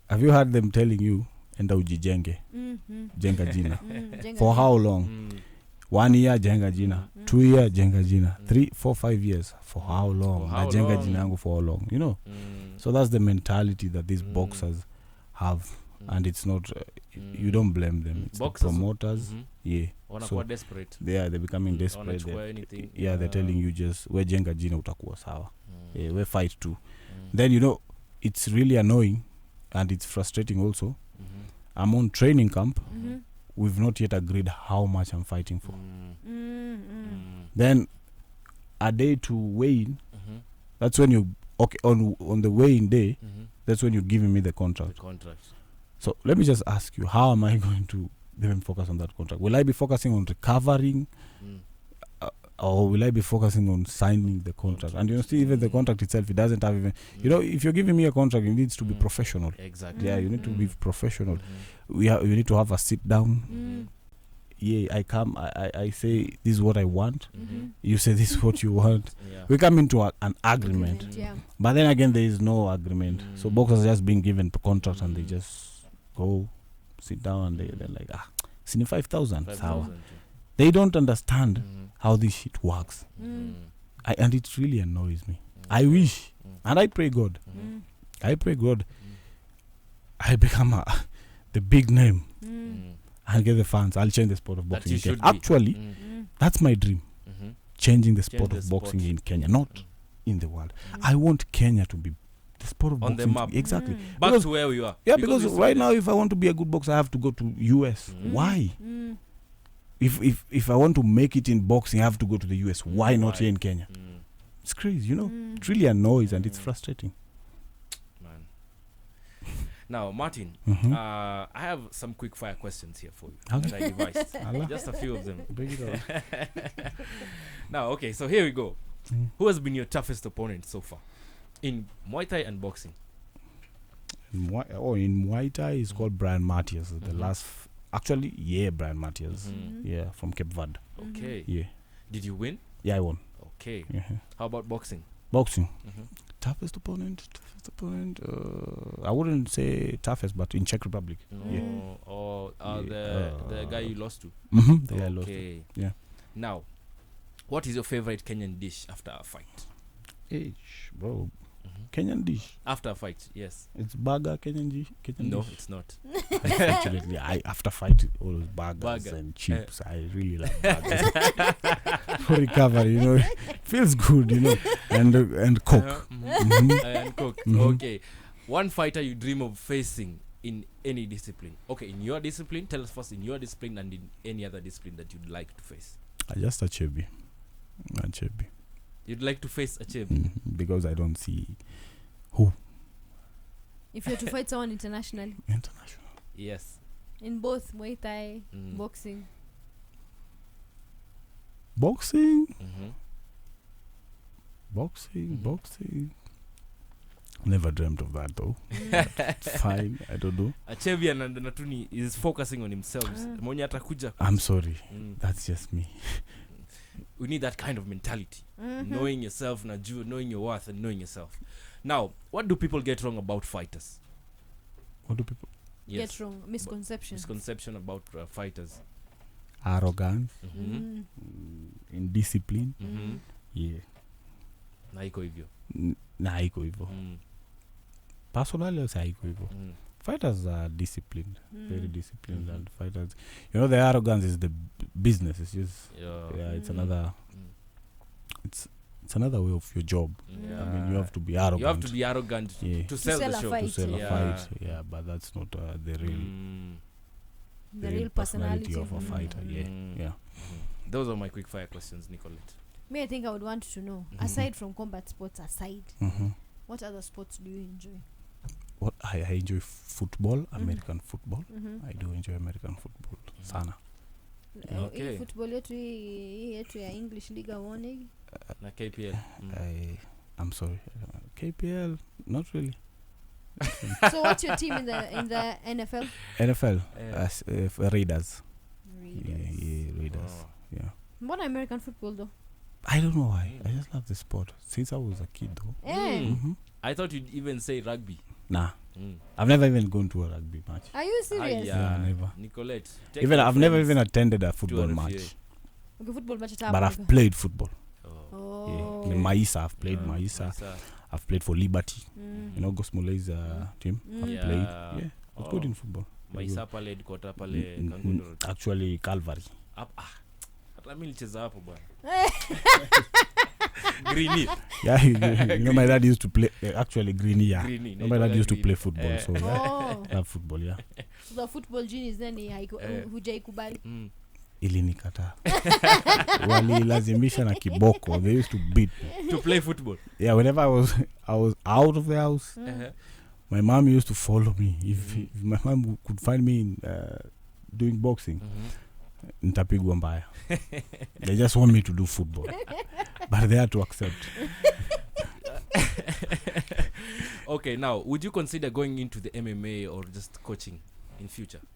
have you heard them telling you enda ujijenge, jenga jina? For how long? 1 year jenga jina, 2 year jenga jina, 3, 4, 5 years. For how long? Na jenga jina yangu for how long? You know. So that's the mentality that these boxers have, and it's not. You don't blame them. It's boxers, the promoters. Yeah. So desperate. They're becoming desperate. They're telling you just we jenga jina utakuwa sawa. Yeah, we fight too. Then you know it's really annoying, and it's frustrating also. I'm on training camp. We've not yet agreed how much I'm fighting for. Then a day to weigh-in, that's when you on the weigh-in day, that's when you're giving me the contract. So let me just ask you, how am I going to even focus on that contract? Will I be focusing on recovering, or will I be focusing on signing the contract? And you know, still even the contract itself, it doesn't have even, you know, if you're giving me a contract, it needs to be professional. Exactly. Yeah, you need to be professional. You need to have a sit down. I come, I say this is what I want. Mm-hmm. You say this is what you want. Yeah. We come into an agreement. Yeah. But then again, there is no agreement. So boxers are just being given contracts and they just go sit down and they're like, sini 5,000. 5,000. They don't understand how this shit works. Mm. And it really annoys me. I wish, and I pray God. I pray God I become the big name and get the fans. I'll change the sport of boxing in Kenya. Actually, that's my dream. Changing the sport of boxing in Kenya, not in the world. I want Kenya to be the sport of on boxing. the map. Exactly. Back Because- to where we are. Yeah, because right now, if I want to be a good boxer, I have to go to US. Why? If I want to make it in boxing, I have to go to the US. Why not here in Kenya? It's crazy, you know. It really annoys and it's frustrating. Man. Now, Martin, I have some quick fire questions here for you that I devised. Just a few of them. Bring it on. Now, okay, so here we go. Who has been your toughest opponent so far in Muay Thai and boxing? In Muay Thai, it's called Brian Matthias. The last, Brian Matthias. Yeah, from Cape Verde. Okay. Yeah. Did you win? Yeah, I won. Okay. Yeah. How about boxing? Boxing. Toughest opponent. I wouldn't say toughest, but in Czech Republic. Yeah. Or the guy you lost to? The guy I lost to. Okay. Yeah. Now, what is your favorite Kenyan dish after a fight? Bro. Kenyan dish. After a fight, yes. It's burger Kenyan dish. No, dish. it's not. Unfortunately, after fight all those burgers Burger. and chips. I really like burgers. For recovery, you know, feels good, you know, and coke. And cook. Okay. One fighter you dream of facing in any discipline. Okay, in your discipline, tell us first in your discipline and in any other discipline that you'd like to face. Just Achebi. You'd like to face Achebi? Because I don't see who. If you're to fight someone internationally, International. Yes. in both Muay Thai, boxing. Boxing. Mm-hmm. Boxing. Never dreamt of that though. It's fine. I don't know. Achebi and Natuni is focusing on himself. Mwenye atakuja. I'm sorry. That's just me. We need that kind of mentality. Knowing yourself, knowing your worth and knowing yourself. Now, what do people get wrong about fighters? What do people? Get wrong. Misconception about fighters. Arrogance. Indiscipline. Yeah. Na iko hivyo. Na haiko hivyo. Personally, haiko hivyo. Fighters are disciplined, very disciplined, and fighters, you know, the arrogance is the business. It's just, it's another, it's another way of your job. I mean, you have to be arrogant. You have to be arrogant to sell the show. Fight. To sell a fight. Yeah, but that's not the real personality of a fighter. Yeah. Those are my quick fire questions, Nicolette. Me, I think I would want to know, aside from combat sports, what other sports do you enjoy? What I enjoy football, American football. I do enjoy American football. Sana. Okay. Football yetu ya English League one. Na KPL. I'm sorry. KPL, not really. So what's your team in the NFL? NFL, Raiders. Yeah, Raiders. Yeah. What American football though? I don't know why. I just love the sport since I was a kid though. I thought you'd even say rugby. Nah. I've never even gone to a rugby match. Are you serious? Yeah, never. Nicolette. Even I've never even attended a football match. Okay, football match. But I've played football. Oh. Yeah. In Maisa, I've played Maisa. I've played for Liberty. You know, Gosmole's team. I've played. Yeah. I was good in football. Maisa pale dikota pale Kangundo. Actually, Calvary. Hata mimi nilicheza hapo bwana. Greeny. Yeah, you know my dad used to play actually Greeny, yeah. Greeny, my dad used to play football, so I love football, yeah. So the football genius then hujaikubali. Ilinikataa. Walilazimisha na kiboko. They used to beat me. To play football. Yeah, whenever I was out of the house, my mom used to follow me. If my mom could find me doing boxing, nitapigwa mbaya. They just want me to do football. But they had to accept. Okay, now, would you consider going into the MMA or just coaching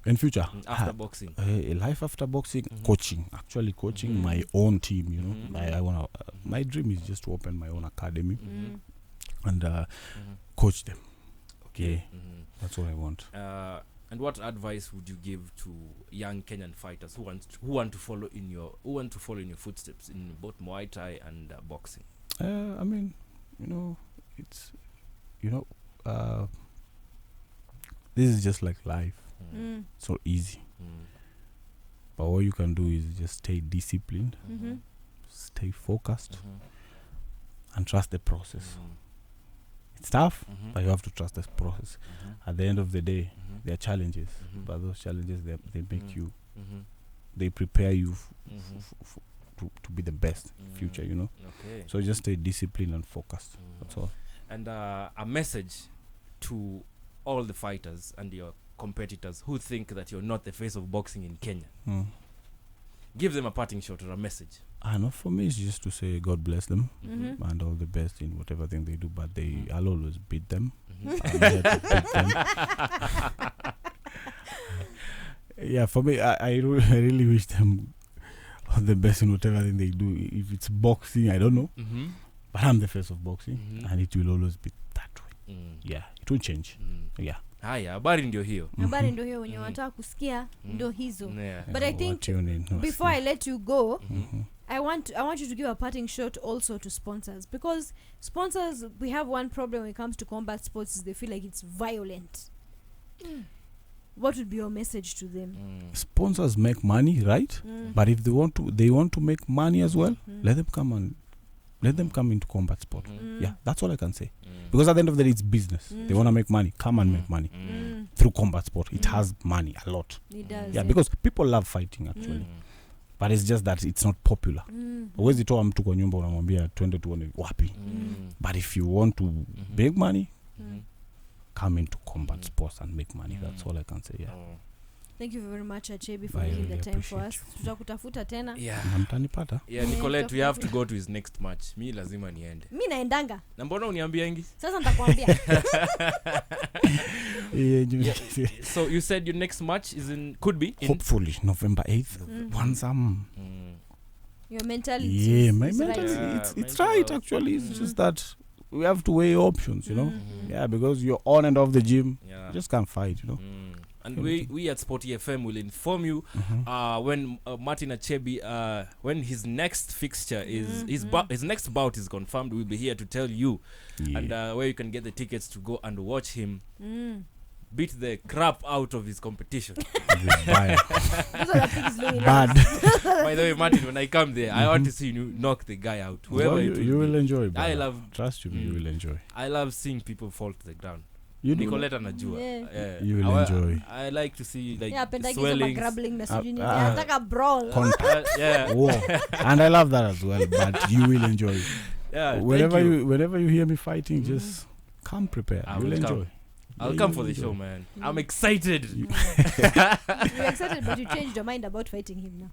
in future? After boxing? Life after boxing, coaching. Actually coaching my own team, you know. I wanna my dream is just to open my own academy and coach them. Okay. That's what I want. And what advice would you give to young Kenyan fighters who want to follow in your footsteps in both Muay Thai and boxing? I mean, you know, it's this is just like life. It's not easy. But all you can do is just stay disciplined, stay focused, and trust the process. It's tough, but you have to trust this process. At the end of the day, there are challenges, but those challenges they make you, they prepare you to be the best in future, you know. Okay. So just stay disciplined and focused. That's all. And a message to all the fighters and your competitors who think that you're not the face of boxing in Kenya. Give them a parting shot or a message. No, for me it's just to say God bless them and all the best in whatever thing they do, but I'll always beat them. I'm here to beat them. Yeah, for me, I really wish them all the best in whatever thing they do. If it's boxing, I don't know, but I'm the face of boxing, and it will always be that way. Yeah, it won't change. Yeah. Haya, habari ndio hiyo. Habari ndio hiyo wenye wanataka kusikia ndio hizo. But I think before I let you go, I want you to give a parting shot also to sponsors, because sponsors, we have one problem when it comes to combat sports is they feel like it's violent. What would be your message to them? Sponsors make money, right? But if they want to make money as well, let them come into combat sport. Yeah, that's all I can say. Because at the end of the day, it's business. They want to make money. Come and make money through combat sport. It has money a lot. It does. Yeah, because people love fighting actually. But it's just that it's not popular. Huwezi toa mtu kwa nyumba unamwambia twende tuone wapi. But if you want to make money, come into combat sports and make money. That's all I can say. Yeah. Thank you very much, Achebi, for making the time for us. Tutakutafuta tena. Yeah. Mtanipata. Yeah, Nicolette, we have to go to his next match. Mi lazima niende. Mi naendanga. Na mbona uniambiangi? Sasa nitakwambia. So you said your next match could be in hopefully November 8th. Once your mentality. Yeah, my mentality. It's right actually. It's just that we have to weigh options, you know. Yeah, because you're on and off the gym. You just can't fight, you know. And we at Sporty FM will inform you when Martin Achebi, when his next fixture is his next bout is confirmed. We'll be here to tell you and where you can get the tickets to go and watch him beat the crap out of his competition. Bad. By the way, Martin, when I come there, I want to see you knock the guy out. Whoever you will enjoy. Brother. Trust you, you will enjoy. I love seeing people fall to the ground. Nicolette anajua. You will enjoy. I like to see like swelling. Nataka brawl. War. And I love that as well, but you will enjoy. Yeah, whenever you hear me fighting, just come prepared. You will enjoy. I'll come for the show, man. I'm excited. You're excited, but you changed your mind about fighting him now.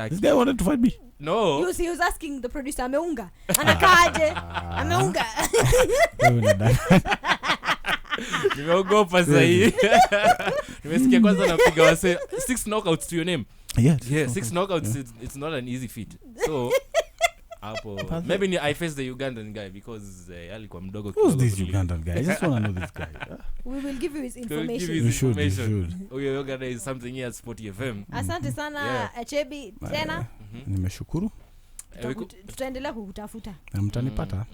This guy wanted to fight me. No. You see, he was asking the producer, ameunga. Anakaaje? Ameunga. Nimeogopa sahi. Nimesikia kwanza napiga wase 6 knockouts to your name. Yeah, 6 knockouts. It's not an easy feat. So maybe I face the Ugandan guy because alikuwa mdogo. Who's this Ugandan guy? I just want to know this guy. We will give you his information. You should. We organize something here at Sporty FM. Asante sana Achebi tena. Nimeshukuru. Tutaendelea kukutafuta. Mtanipata.